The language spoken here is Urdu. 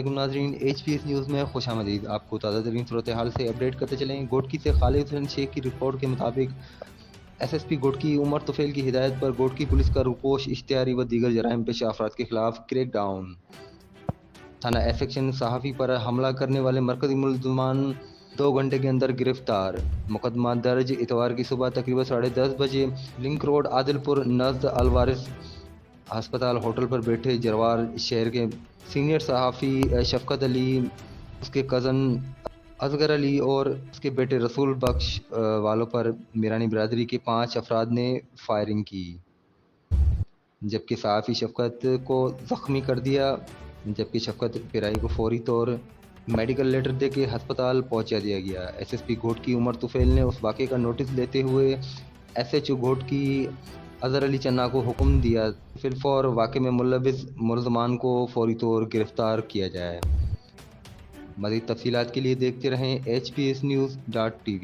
علیکم ناظرین، ایچ پی ایس نیوز میں خوش آمدید۔ آپ کو تازہ ترین صورتحال سے اپڈیٹ کرتے چلیں۔ گوٹکی سے خالد حسین شیخ کی رپورٹ کے مطابق ایس ایس پی گوٹکی عمر طفیل کی ہدایت پر گوٹکی پولیس کا روپوش، اشتہاری و دیگر جرائم پیشہ افراد کے خلاف کریک ڈاؤن۔ تھانہ ایف ایکشن صحافی پر حملہ کرنے والے مرکزی ملزمان 2 گھنٹے کے اندر گرفتار۔ مقدمہ درج اتوار کی صبح تقریباً 10:30 بجے لنک روڈ عادل پور نزد الوارث ہسپتال ہوٹل پر بیٹھے جروار شہر کے سینئر صحافی شفقت علی، اس کے کزن اصغر علی اور اس کے بیٹے رسول بخش والوں پر میرانی برادری کے 5 افراد نے فائرنگ کی، جبکہ صحافی شفقت کو زخمی کر دیا، جبکہ شفقت پیرائی کو فوری طور میڈیکل لیٹر دے کے ہسپتال پہنچا دیا گیا۔ ایس ایس پی گھوٹکی عمر طفیل نے اس واقعے کا نوٹس لیتے ہوئے S H O Ghotki Azhar Ali Channa کو حکم دیا فی الفور واقعے میں ملوث ملزمان کو فوری طور گرفتار کیا جائے۔ مزید تفصیلات کے لیے دیکھتے رہیں HPSnews.tv۔